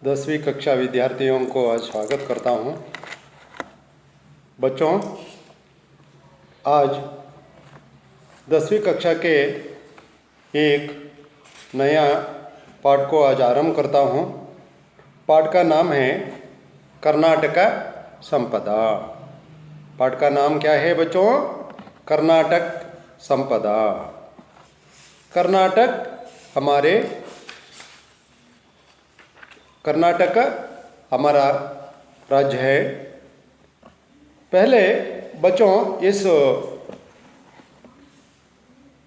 10वीं कक्षा विद्यार्थियों को आज स्वागत करता हूं। बच्चों, आज 10वीं कक्षा के एक नया पाठ को आज आरंभ करता हूं। पाठ का नाम है कर्नाटक संपदा। पाठ का नाम क्या है बच्चों? कर्नाटक संपदा। कर्नाटक हमारा राज्य है। पहले बच्चों, इस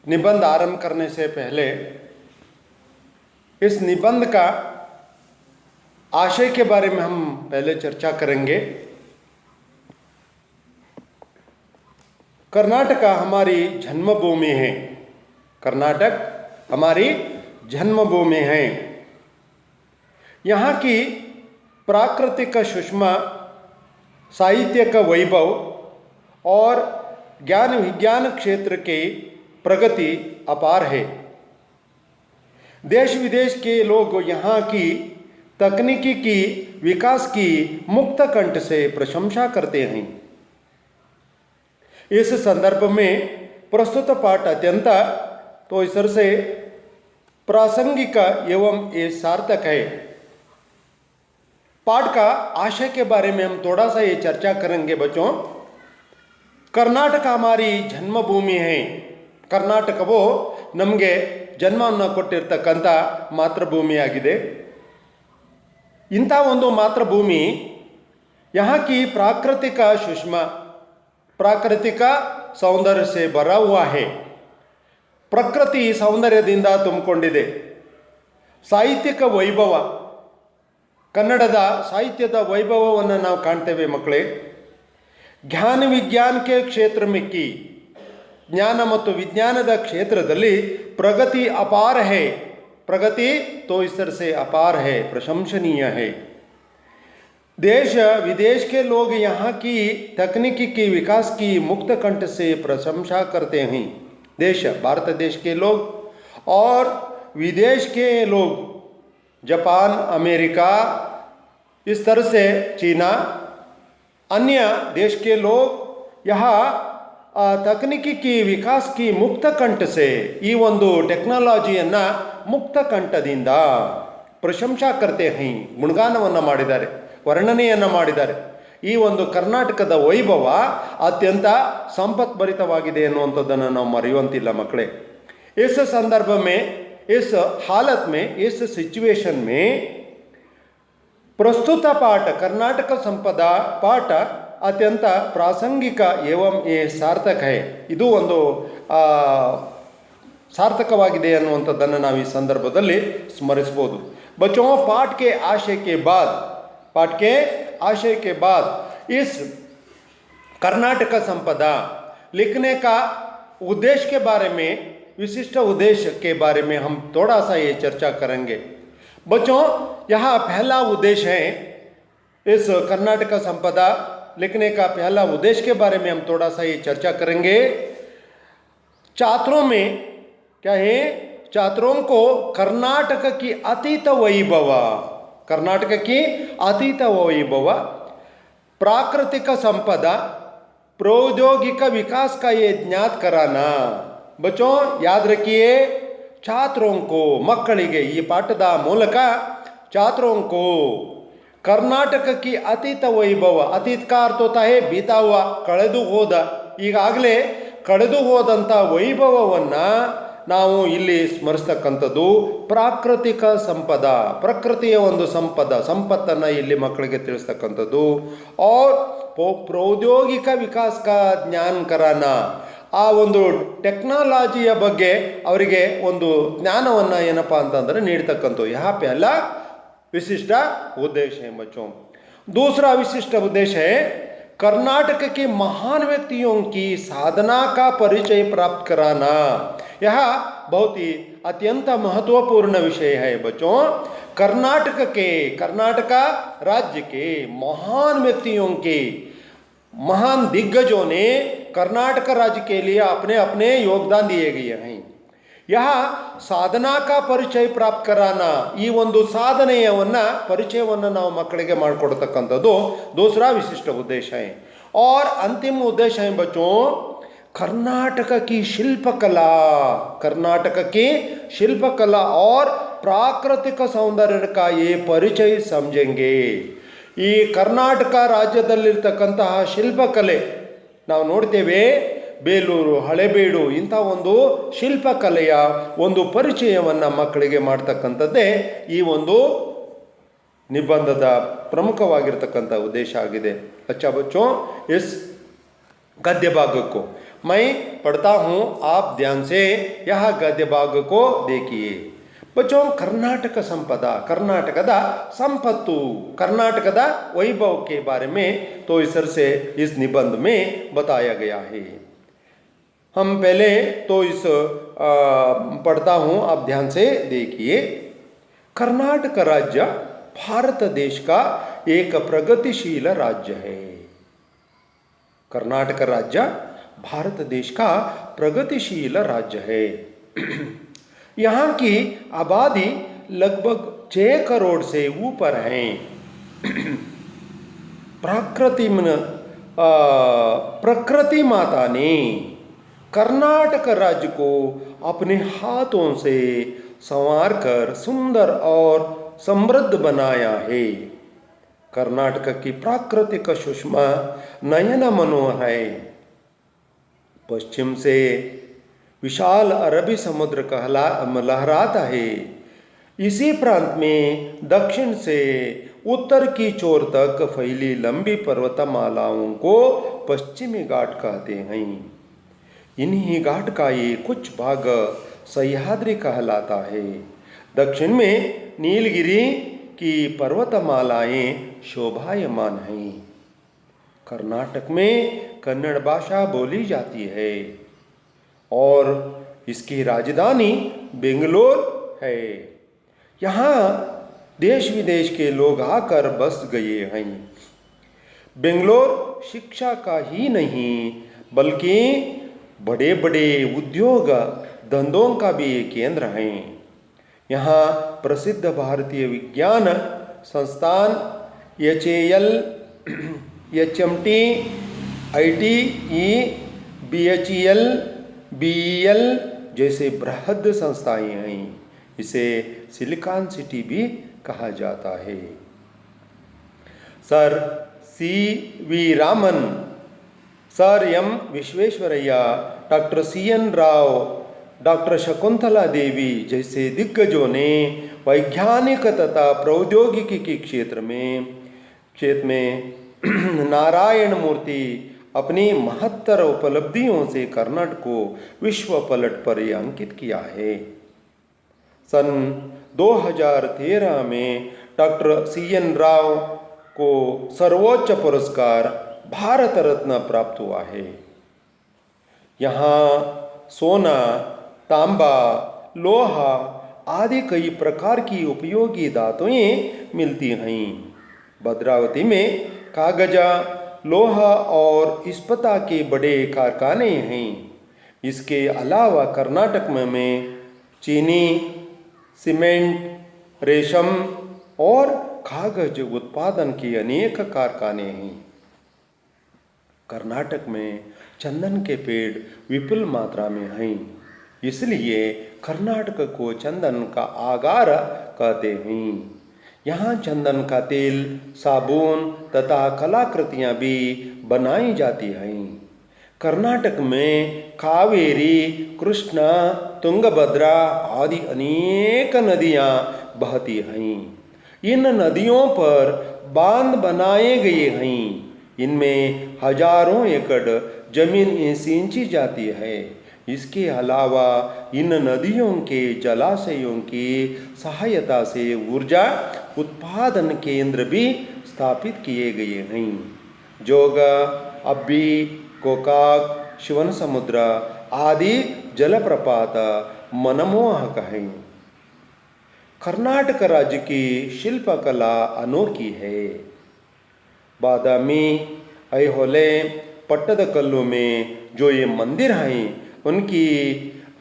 निबंध आरंभ करने से पहले इस निबंध का आशय के बारे में हम पहले चर्चा करेंगे। कर्नाटक हमारी जन्मभूमि है। कर्नाटक हमारी जन्मभूमि है। यहाँ की प्राकृतिक सुषमा, साहित्यिक वैभव और ज्ञान विज्ञान क्षेत्र की प्रगति अपार है। देश विदेश के लोग यहाँ की तकनीकी की विकास की मुक्त कंठ से प्रशंसा करते हैं। इस संदर्भ में प्रस्तुत पाठ अत्यंत तो इस तरह से प्रासंगिक एवं ये सार्थक है। पाठ का आशय के बारे में हम थोड़ा सा ये चर्चा करेंगे बच्चों। कर्नाटक हमारी जन्मभूमि है। कर्नाटकವು ನಮಗೆ ಜನ್ಮವನ್ನು ಕೊಟ್ಟಿರತಕ್ಕಂಥ ಮಾತೃಭೂಮಿಯಾಗಿದೆ। ಇಂಥ ಒಂದು ಮಾತೃಭೂಮಿ यहाँ की प्राकृतिक सुषमा, प्राकृतिक सौंदर्य से भरा हुआ है। ಪ್ರಕೃತಿ ಸೌಂದರ್ಯದಿಂದ ತುಂಬಿಕೊಂಡಿದೆ। ಸಾಹಿತ್ಯಿಕ ವೈಭವ, ಕನ್ನಡದ ಸಾಹಿತ್ಯದ ವೈಭವವನ್ನು ನಾವು ಕಾಣ್ತೇವೆ ಮಕ್ಕಳೇ। ಜ್ಞಾನ ವಿಜ್ಞಾನಕ್ಕೆ ಕ್ಷೇತ್ರ ಮಿಕ್ಕಿ, ಜ್ಞಾನ ಮತ್ತು ವಿಜ್ಞಾನದ ಕ್ಷೇತ್ರದಲ್ಲಿ प्रगति अपार है। प्रगति तो इस तरह से अपार है, प्रशंसनीय है। देश विदेश के लोग यहाँ की तकनीकी की विकास की मुक्त कंठ से प्रशंसा करते हैं। देश भारत देश के लोग और विदेश के लोग, जापान, अमेरिका, इस तरह से चीना, अन्य देश के लोग यहाँ तकनीकी की विकास की मुक्त कंठ से ಈ ಒಂದು ಟೆಕ್ನಾಲಜಿಯನ್ನು ಮುಕ್ತ ಕಂಠದಿಂದ ಪ್ರಶಂಸಾ करते हैं, ಗುಣಗಾನವನ್ನು ಮಾಡಿದ್ದಾರೆ, ವರ್ಣನೆಯನ್ನು ಮಾಡಿದ್ದಾರೆ। ಈ ಒಂದು ಕರ್ನಾಟಕದ ವೈಭವ ಅತ್ಯಂತ ಸಂಪತ್ಭರಿತವಾಗಿದೆ ಅನ್ನುವಂಥದ್ದನ್ನು ನಾವು ಮರೆಯುವಂತಿಲ್ಲ ಮಕ್ಕಳೇ। इस संदर्भ में, इस हालत में, इस सिचुएशन में प्रस्तुत पाठ कर्नाटक संपदा पाठ ಅತ್ಯಂತ ಪ್ರಾಸಂಗಿಕ ಏವಂ ಏ ಸಾರ್ಥಕ ಹೈ। ಇದು ಒಂದು ಸಾರ್ಥಕವಾಗಿದೆ ಅನ್ನುವಂಥದ್ದನ್ನು ನಾವು ಈ ಸಂದರ್ಭದಲ್ಲಿ ಸ್ಮರಿಸಬಹುದು। बच्चों, पाठ के आशय के बाद इस कर्नाटक संपदा लिखने का उद्देश्य के बारे में, विशिष्ट उद्देश्य के बारे में हम थोड़ा सा ये चर्चा करेंगे। बच्चों, यहाँ पहला उद्देश्य है, इस कर्नाटक संपदा लिखने का पहला उद्देश्य के बारे में हम थोड़ा सा ये चर्चा करेंगे। छात्रों में क्या है? छात्रों को कर्नाटक की अतीत वैभव, कर्नाटक की अतीत वैभव, प्राकृतिक संपदा, प्रौद्योगिक विकास का ये ज्ञात कराना। बच्चों याद रखिए, छात्रों को, मಕ್ಕಳಿಗೆ ಈ ಪಾಠದ ಮೂಲಕ छात्रों को कर्नाटक की अतीत वैभव, अतीत का अर्थ होता है बीता हुआ, ಕಳೆದು ಹೋದ, ಈಗಾಗಲೇ ಕಳೆದು ಹೋದಂಥ ವೈಭವವನ್ನು ನಾವು ಇಲ್ಲಿ ಸ್ಮರಿಸ್ತಕ್ಕಂಥದ್ದು ಪ್ರಾಕೃತಿಕ ಸಂಪದ, ಪ್ರಕೃತಿಯ ಒಂದು ಸಂಪತ್ತನ್ನು ಇಲ್ಲಿ ಮಕ್ಕಳಿಗೆ ತಿಳಿಸ್ತಕ್ಕಂಥದ್ದು। और ಪ್ರೌದ್ಯೋಗಿಕ ವಿಕಾಸ का ज्ञान कराना, ಆ ಒಂದು ಟೆಕ್ನಾಲಜಿಯ ಬಗ್ಗೆ ಅವರಿಗೆ ಒಂದು ಜ್ಞಾನವನ್ನು ಏನಪ್ಪ ಅಂತಂದರೆ ನೀಡ್ತಕ್ಕಂಥದ್ದು। यहाँ पहला विशिष्ट उद्देश्य है बच्चों। दूसरा विशिष्ट उद्देश्य है कर्नाटक के महान व्यक्तियों की साधना का परिचय प्राप्त कराना। यह बहुत ही अत्यंत महत्वपूर्ण विषय है बच्चों। कर्नाटक राज्य के महान व्यक्तियों के, महान दिग्गजों ने कर्नाटक राज्य के लिए अपने अपने योगदान दिए गए हैं। यह ಸಾಧನಾ का ಪರಿಚಯ ಪ್ರಾಪ್ತ कराना, ಈ ಒಂದು ಸಾಧನೆಯವನ್ನ ಪರಿಚಯವನ್ನು ನಾವು ಮಕ್ಕಳಿಗೆ ಮಾಡಿಕೊಡ್ತಕ್ಕಂಥದ್ದು दूसरा विशिष्ट उद्देश्य है। और अंतिम उद्देश्य है बच्चों, कर्नाटक की शिल्पकला, कर्नाटक की शिल्पकला और प्राकृतिक सौंदर्य का ये परिचय समझेंगे। ಈ ಕರ್ನಾಟಕ ರಾಜ್ಯದಲ್ಲಿರ್ತಕ್ಕಂತಹ ಶಿಲ್ಪಕಲೆ ನಾವು ನೋಡ್ತೇವೆ, ಬೇಲೂರು, ಹಳೆಬೀಡು ಇಂಥ ಒಂದು ಶಿಲ್ಪಕಲೆಯ ಒಂದು ಪರಿಚಯವನ್ನು ಮಕ್ಕಳಿಗೆ ಮಾಡ್ತಕ್ಕಂಥದ್ದೇ ಈ ಒಂದು निबंधದ प्रमुखವಾಗಿರತಕ್ಕಂಥ उद्देश्य आಗಿದೆ। अच्छा बच्चों, इस गद्य भाग को मैं पढ़ता हूँ, आप ध्यान से यह गद्य भाग को देखिए। बच्चों, कर्नाटक संपदा, कर्नाटकದ संपत्तु, कर्नाटकದ वैभव के बारे में तो इस तरह से इस निबंध में बताया गया है। हम पहले तो इस पढ़ता हूँ, आप ध्यान से देखिए। कर्नाटक राज्य भारत देश का एक प्रगतिशील राज्य है। कर्नाटक राज्य भारत देश का प्रगतिशील राज्य है। यहाँ की आबादी लगभग 6 करोड़ से ऊपर है। प्रकृति माता ने कर्नाटक राज्य को अपने हाथों से संवार कर सुंदर और समृद्ध बनाया है। कर्नाटक की प्राकृतिक सुषमा नयन मनोहर है। पश्चिम से विशाल अरबी समुद्र का लहराता है। इसी प्रांत में दक्षिण से उत्तर की छोर तक फैली लंबी पर्वतमालाओं को पश्चिमी घाट कहते हैं। इन्हीं घाट का ये कुछ भाग सह्याद्री कहलाता है। दक्षिण में नीलगिरी की पर्वतमालाएं शोभायमान हैं। कर्नाटक में कन्नड़ भाषा बोली जाती है और इसकी राजधानी बेंगलोर है। यहाँ देश विदेश के लोग आकर बस गए हैं। बेंगलोर शिक्षा का ही नहीं बल्कि बड़े बड़े उद्योग धंधों का भी केंद्र है। यहाँ प्रसिद्ध भारतीय विज्ञान संस्थान HAL, HMT, ITE, BHEL, BEL जैसे बृहद संस्थाएं हैं। इसे सिलिकॉन सिटी भी कहा जाता है। Sir CV Raman, sir M Visvesvaraya, doctor CN Rao, doctor Shakuntala Devi जैसे दिग्गजों ने वैज्ञानिक तथा प्रौद्योगिकी के क्षेत्र में नारायण मूर्ति अपनी महत्तर उपलब्धियों से कर्नाटक को विश्व पलट पर अंकित किया है। सन 2013 में डॉक्टर CN राव को सर्वोच्च पुरस्कार भारत रत्न प्राप्त हुआ है। यहाँ सोना, तांबा, लोहा आदि कई प्रकार की उपयोगी धातुएं मिलती हैं। भद्रावती में कागजा, लोहा और इस्पात के बड़े कारखाने हैं। इसके अलावा कर्नाटक में चीनी, सीमेंट, रेशम और कागज उत्पादन के अनेक कारखाने हैं। कर्नाटक में चंदन के पेड़ विपुल मात्रा में हैं, इसलिए कर्नाटक को चंदन का आगार कहते हैं। यहाँ चंदन का तेल, साबुन तथा कलाकृतियाँ भी बनाई जाती हैं। कर्नाटक में कावेरी, कृष्णा, तुंगभद्रा आदि अनेक नदियाँ बहती हैं। इन नदियों पर बांध बनाए गए हैं। इनमें हजारों एकड़ जमीन सींची जाती है। इसके अलावा इन नदियों के जलाशयों की सहायता से ऊर्जा उत्पादन केंद्र भी स्थापित किए गए हैं। जोग, अब्बी, गोकाक, शिवनसमुद्र आदि जलप्रपात मनमोहक हैं। कर्नाटक राज्य की शिल्पकला अनोखी है। बादामी, ऐहोले, पट्टदकल्लू में जो ये मंदिर हैं उनकी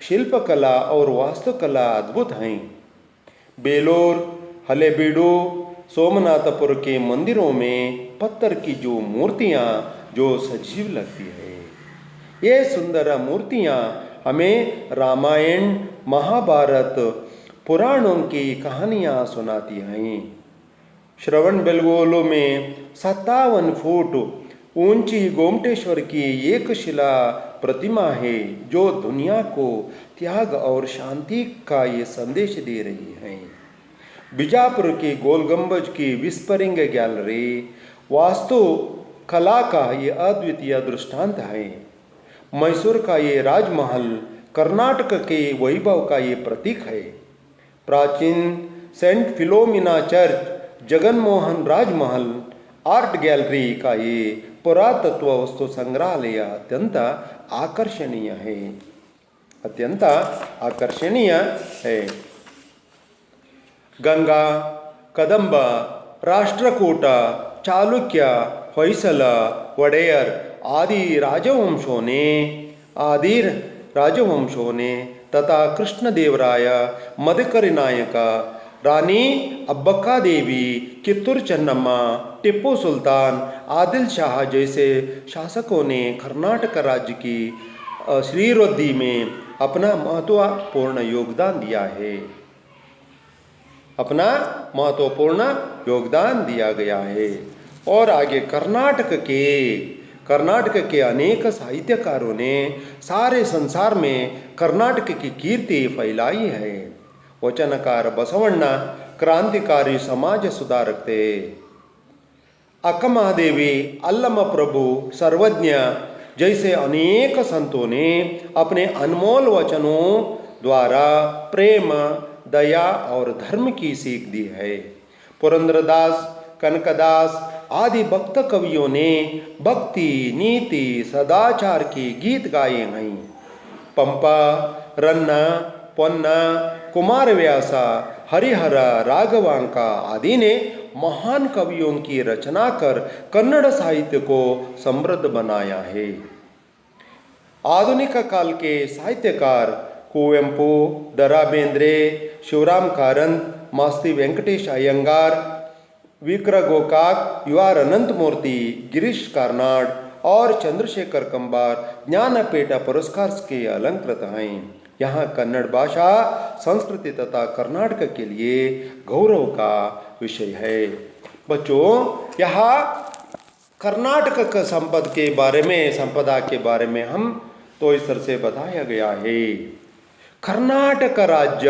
शिल्पकला और वास्तुकला अद्भुत हैं। बेलोर, हलेबीडु, सोमनाथपुर के मंदिरों में पत्थर की जो मूर्तियाँ जो सजीव लगती है, ये सुंदर मूर्तियाँ हमें रामायण, महाभारत, पुराणों की कहानियाँ सुनाती हैं। श्रवण बेलगोलो में 57 फुट ऊंची गोमटेश्वर की एक शिला प्रतिमा है जो दुनिया को त्याग और शांति का ये संदेश दे रही है। बीजापुर की गोल गुंबज की विस्परिंग गैलरी वास्तु कला का ये अद्वितीय दृष्टांत है। मैसूर का ये राजमहल कर्नाटक के वैभव का ये प्रतीक है। प्राचीन सेंट फिलोमिना चर्च, जगनमोहन राजमहल आर्ट गैलरी का ये पुरातत्व वस्तु संग्रहालय अत्यंत आकर्षणीय है, अत्यंत आकर्षणीय है। गंगा, कदंब, राष्ट्रकूट, चालुक्य, होयसल, वडेयर आदि राजवंशों ने तथा कृष्णदेवराय, मदकरी नायक, रानी अब्बक्का देवी, कित्तूर चन्नम्मा, टिप्पू सुल्तान, आदिल शाह जैसे शासकों ने कर्नाटक राज्य की श्रीवृद्धि में अपना महत्वपूर्ण योगदान दिया है, अपना महत्वपूर्ण योगदान दिया गया है। और आगे कर्नाटक के अनेक साहित्यकारों ने सारे संसार में कर्नाटक की कीर्ति फैलाई है। वचनकार बसवಣ್ಣ, क्रांतिकारी समाज सुधारक थे। अक्कमहादेवी, अल्लम प्रभु, सर्वज्ञ जैसे अनेक संतों ने अपने अनमोल वचनों द्वारा प्रेम, दया और धर्म की सीख दी है। पुरंदरदास, कनकदास आदि भक्त कवियों ने भक्ति, नीति, सदाचार के गीत गाए हैं। पंपा, रन्ना, पोन्ना, कुमारव्यास, हरिहर, राघवांका आदि ने महान कवियों की रचना कर कन्नड़ साहित्य को समृद्ध बनाया है। आधुनिक काल के साहित्यकार कुवेंपु, दरा बेंद्रे, शिवराम कारंत, मास्ती वेंकटेश अयंगार, विक्र गोकाक, युआर अनंतमूर्ति, गिरीश कार्नाड और चंद्रशेखर कंबार ज्ञानपीठ पुरस्कार के अलंकृत हैं। यहाँ कन्नड़ भाषा, संस्कृति तथा कर्नाटक के लिए गौरव का विषय है। बच्चों, यहाँ कर्नाटक का संपदा के बारे में हम तो इस तरह से बताया गया है। कर्नाटक राज्य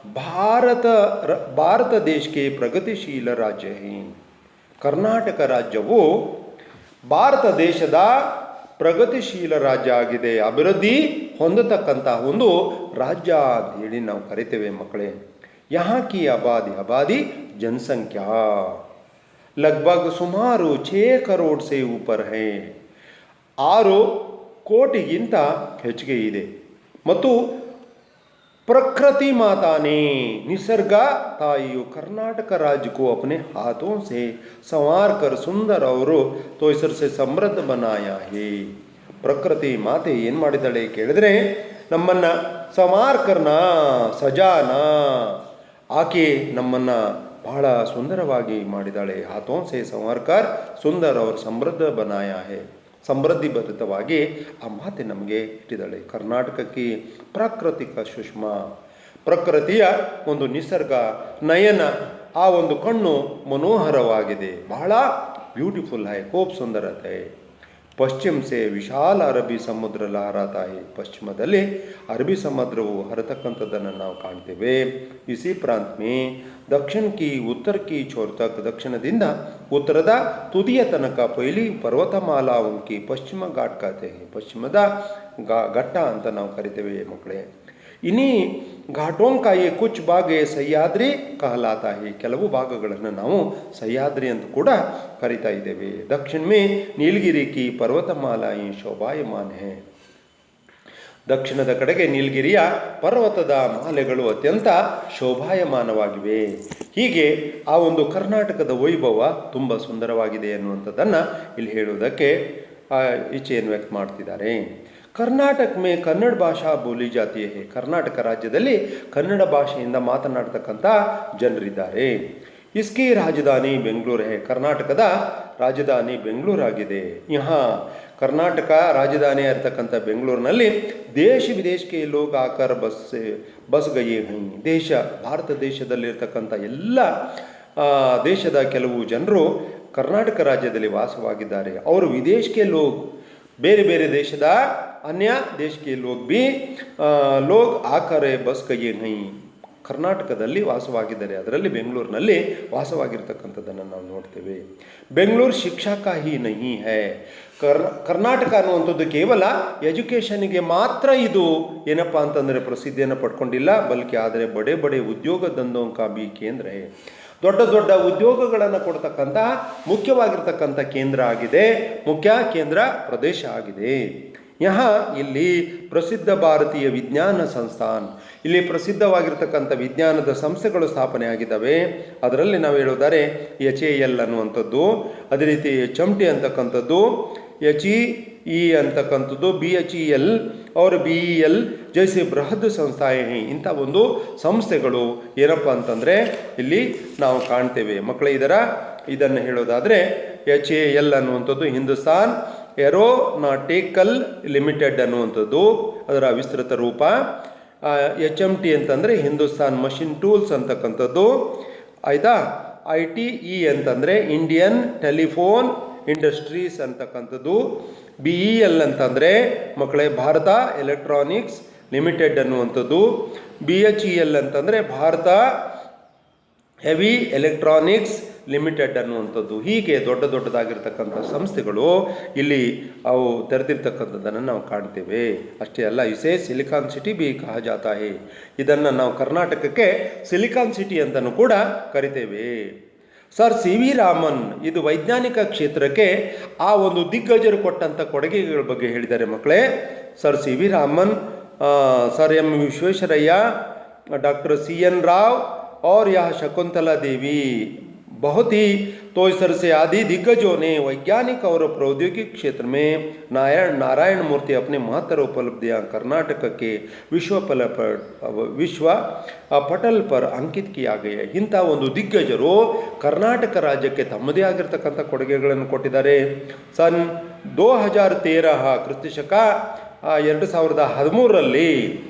ಭಾರತ देश के प्रगतिशील राज्य है। ಕರ್ನಾಟಕ ರಾಜ್ಯವು ಭಾರತ ದೇಶದ ಪ್ರಗತಿಶೀಲ ರಾಜ್ಯ ಆಗಿದೆ, ಅಭಿವೃದ್ಧಿ ಹೊಂದತಕ್ಕಂತಹ ಒಂದು ರಾಜ್ಯ ಅಂತ ಹೇಳಿ ನಾವು ಕರಿತೇವೆ ಮಕ್ಕಳೇ। यहाँ की आबादी जनसंख्या लगभग सुमाರು 6 करोड़ से ऊपर है, 6 ಕೋಟಿಗಿಂತ ಹೆಚ್ಚಿಗೆ ಇದೆ। ಮತ್ತು प्रकृति माता ने, निसर्ग ताइयों कर्नाटक राज्य को अपने हाथों से संवार कर सुंदर और तो इसर से समृद्ध बनाया है। प्रकृति माते ಏನು ಮಾಡಿದಳೆ ಕೇಳಿದ್ರೆ ನಮ್ಮನ್ನ ಸಂವಾರ್ಕರ್ನ ಸಜಾನ, ಆಕೆ ನಮ್ಮನ್ನ ಬಹಳ ಸುಂದರವಾಗಿ ಮಾಡಿದಾಳೆ। हाथों से संवार कर सुंदर और समृद्ध बनाया है। ಸಮೃದ್ಧಿ ಭರಿತವಾಗಿ ಆ ಮಾತೆ ನಮಗೆ ಇಟ್ಟಿದ್ದಾಳೆ। ಕರ್ನಾಟಕಕ್ಕೆ ಪ್ರಾಕೃತಿಕ ಸುಷ್ಮ, ಪ್ರಕೃತಿಯ ಒಂದು ನಿಸರ್ಗ ನಯನ, ಆ ಒಂದು ಕಣ್ಣು ಮನೋಹರವಾಗಿದೆ, ಬಹಳ ಬ್ಯೂಟಿಫುಲ್ है, खूब सुंदरತೆ है। ಪಶ್ಚಿಮ से ವಿಶಾಲ ಅರಬ್ಬಿ ಸಮುದ್ರ ಲಹರಾತಾ है, ಪಶ್ಚಿಮದಲ್ಲಿ ಅರಬ್ಬಿ ಸಮುದ್ರವು ಹರತಕ್ಕಂಥದ್ದನ್ನು ನಾವು ಕಾಣ್ತೇವೆ। इसी प्रांत में दक्षिण की उत्तर की छोर तक, दक्षिणದಿಂದ ಉತ್ತರದ ತುದಿಯ ತನಕ ಪೈಲಿ ಪರ್ವತಮಾಲಾओं की पश्चिम घाट कहते हैं, ಪಶ್ಚಿಮದ ಘಟ್ಟ ಅಂತ ನಾವು ಕರಿತೇವೆ ಮಕ್ಕಳೇ। इन्हीं घाटों का ये कुछ भाग सह्याद्री कहलाता है, ಕೆಲವು ಭಾಗಗಳನ್ನು ನಾವು ಸಹ್ಯಾದ್ರಿ ಅಂತ ಕೂಡ ಕರಿತಾ ಇದ್ದೇವೆ। दक्षिण में नीलगिरी की पर्वतमालाएं शोभायमान है, ದಕ್ಷಿಣದ ಕಡೆಗೆ ನೀಲಗಿರಿಯ ಪರ್ವತದ ಮಾಲೆಗಳು ಅತ್ಯಂತ ಶೋಭಾಯಮಾನವಾಗಿವೆ। ಹೀಗೆ ಆ ಒಂದು ಕರ್ನಾಟಕದ ವೈಭವ ತುಂಬ ಸುಂದರವಾಗಿದೆ ಅನ್ನುವಂಥದ್ದನ್ನು ಇಲ್ಲಿ ಹೇಳುವುದಕ್ಕೆ ಇಚ್ಛೆಯನ್ನು ವ್ಯಕ್ತ ಮಾಡ್ತಿದ್ದಾರೆ। ಕರ್ನಾಟಕ ಮೇ ಕನ್ನಡ ಭಾಷಾ ಬೋಲಿ ಜಾತಿ ಹೇ. ಕರ್ನಾಟಕ ರಾಜ್ಯದಲ್ಲಿ ಕನ್ನಡ ಭಾಷೆಯಿಂದ ಮಾತನಾಡ್ತಕ್ಕಂಥ ಜನರಿದ್ದಾರೆ. ಇಸ್ಕಿ ರಾಜಧಾನಿ ಬೆಂಗಳೂರು ಹೇ. ಕರ್ನಾಟಕದ ರಾಜಧಾನಿ ಬೆಂಗಳೂರಾಗಿದೆ. ಕರ್ನಾಟಕ ರಾಜಧಾನಿ ಇರ್ತಕ್ಕಂಥ ಬೆಂಗಳೂರಿನಲ್ಲಿ ದೇಶ ವಿದೇಶಕ್ಕೆ ಲೋಕ ಆಕಾರ ಬಸ್ ಗಯೇ ಹೈ. ಭಾರತ ದೇಶದಲ್ಲಿರ್ತಕ್ಕಂಥ ಎಲ್ಲ ದೇಶದ ಕೆಲವು ಜನರು ಕರ್ನಾಟಕ ರಾಜ್ಯದಲ್ಲಿ ವಾಸವಾಗಿದ್ದಾರೆ. ಅವರು ವಿದೇಶಕ್ಕೆ ಬೇರೆ ಬೇರೆ ದೇಶದ ಅನ್ಯ ದೇಶಕ್ಕೆ ಲೋಗ್ ಆಕರೆ ಬಸ್ ಗಯೇ ಹೈ. ಕರ್ನಾಟಕದಲ್ಲಿ ವಾಸವಾಗಿದ್ದಾರೆ, ಅದರಲ್ಲಿ ಬೆಂಗಳೂರಿನಲ್ಲಿ ವಾಸವಾಗಿರ್ತಕ್ಕಂಥದ್ದನ್ನು ನಾವು ನೋಡ್ತೇವೆ. ಬೆಂಗಳೂರು ಶಿಕ್ಷಾ ಕಾ ಹಿ ನಹಿ ಹೈ. ಕರ್ನಾಟಕ ಅನ್ನುವಂಥದ್ದು ಕೇವಲ ಎಜುಕೇಷನ್ಗೆ ಮಾತ್ರ ಇದು ಏನಪ್ಪ ಅಂತಂದರೆ ಪ್ರಸಿದ್ಧಿಯನ್ನು ಪಡ್ಕೊಂಡಿಲ್ಲ, ಬಲ್ಕಿ ಆದರೆ ಬಡೆ ಬಡೆ ಉದ್ಯೋಗ ದಂಧೋಂ ಕಾ ಭಿ ಕೇಂದ್ರ ಹೈ. ದೊಡ್ಡ ದೊಡ್ಡ ಉದ್ಯೋಗಗಳನ್ನು ಕೊಡ್ತಕ್ಕಂಥ ಮುಖ್ಯವಾಗಿರ್ತಕ್ಕಂಥ ಕೇಂದ್ರ ಆಗಿದೆ, ಮುಖ್ಯ ಕೇಂದ್ರ ಪ್ರದೇಶ ಆಗಿದೆ. ಇಲ್ಲಿ ಪ್ರಸಿದ್ಧ ಭಾರತೀಯ ವಿಜ್ಞಾನ ಸಂಸ್ಥಾನ್, ಇಲ್ಲಿ ಪ್ರಸಿದ್ಧವಾಗಿರ್ತಕ್ಕಂಥ ವಿಜ್ಞಾನದ ಸಂಸ್ಥೆಗಳು ಸ್ಥಾಪನೆ ಆಗಿದ್ದಾವೆ. ಅದರಲ್ಲಿ ನಾವು ಹೇಳೋದಾರೆ HAL ಅನ್ನುವಂಥದ್ದು, ಅದೇ ರೀತಿ HMT ಅಂತಕ್ಕಂಥದ್ದು, HEE ಅಂತಕ್ಕಂಥದ್ದು, BHEL और BEL ಜೈಸೆ ಬೃಹತ್ ಸಂಸ್ಥಾಯೇ. ಇಂಥ ಒಂದು ಸಂಸ್ಥೆಗಳು ಏನಪ್ಪ ಅಂತಂದರೆ ಇಲ್ಲಿ ನಾವು ಕಾಣ್ತೇವೆ. ಮಕ್ಕಳೇ, ಇದನ್ನು ಹೇಳೋದಾದರೆ HAL ಅನ್ನುವಂಥದ್ದು ಹಿಂದೂಸ್ತಾನ್ ಏರೋನಾಟಿಕಲ್ ಲಿಮಿಟೆಡ್ ಅನ್ನುವಂಥದ್ದು ಅದರ ವಿಸ್ತೃತ ರೂಪ. HMT ಅಂತಂದರೆ ಹಿಂದೂಸ್ತಾನ್ ಮಷಿನ್ ಟೂಲ್ಸ್ ಅಂತಕ್ಕಂಥದ್ದು, ಆಯಿತಾ. ITE ಅಂತಂದರೆ ಇಂಡಿಯನ್ ಟೆಲಿಫೋನ್ ಇಂಡಸ್ಟ್ರೀಸ್ ಅಂತಕ್ಕಂಥದ್ದು. BEL ಅಂತಂದರೆ ಮಕ್ಕಳೇ ಭಾರತ ಎಲೆಕ್ಟ್ರಾನಿಕ್ಸ್ ಲಿಮಿಟೆಡ್ ಅನ್ನುವಂಥದ್ದು. BHEL ಅಂತಂದರೆ ಭಾರತ ಹೆವಿ ಎಲೆಕ್ಟ್ರಾನಿಕ್ಸ್ ಲಿಮಿಟೆಡ್ ಅನ್ನುವಂಥದ್ದು. ಹೀಗೆ ದೊಡ್ಡ ದೊಡ್ಡದಾಗಿರ್ತಕ್ಕಂಥ ಸಂಸ್ಥೆಗಳು ಇಲ್ಲಿ ಅವು ತೆರೆದಿರ್ತಕ್ಕಂಥದ್ದನ್ನು ನಾವು ಕಾಣ್ತೇವೆ. ಅಷ್ಟೇ ಅಲ್ಲ, ಇಸೇ ಸಿಲಿಕಾನ್ ಸಿಟಿ ಬಿ ಕಹ ಜಾತಾ ಹೇ. ಇದನ್ನು ನಾವು ಕರ್ನಾಟಕಕ್ಕೆ ಸಿಲಿಕಾನ್ ಸಿಟಿ ಅಂತಲೂ ಕೂಡ ಕರಿತೇವೆ. ಸರ್ CV ರಾಮನ್ ಇದು ವೈಜ್ಞಾನಿಕ ಕ್ಷೇತ್ರಕ್ಕೆ ಆ ಒಂದು ದಿಗ್ಗಜರು ಕೊಟ್ಟಂಥ ಕೊಡುಗೆಗಳ ಬಗ್ಗೆ ಹೇಳಿದ್ದಾರೆ ಮಕ್ಕಳೇ. Sir CV Raman, sir M Visvesvaraya, doctor CN Rao और यह शकुंतला देवी, बहुत ही तो इस तरह से आदि दिग्गजों ने वैज्ञानिक और प्रौद्योगिक क्षेत्र में नारायण मूर्ति अपने महत्तर उपलब्धियां कर्नाटक के विश्व पटल पर अंकित किया गया. ಇಂಥ ಒಂದು ದಿಗ್ಗಜರು ಕರ್ನಾಟಕ ರಾಜ್ಯಕ್ಕೆ ತಮ್ಮದೇ ಆಗಿರ್ತಕ್ಕಂಥ ಕೊಡುಗೆಗಳನ್ನು ಕೊಟ್ಟಿದ್ದಾರೆ. ಸನ್ 2013 ಕ್ರಿಸ್ತಶಕ 2013ರಲ್ಲಿ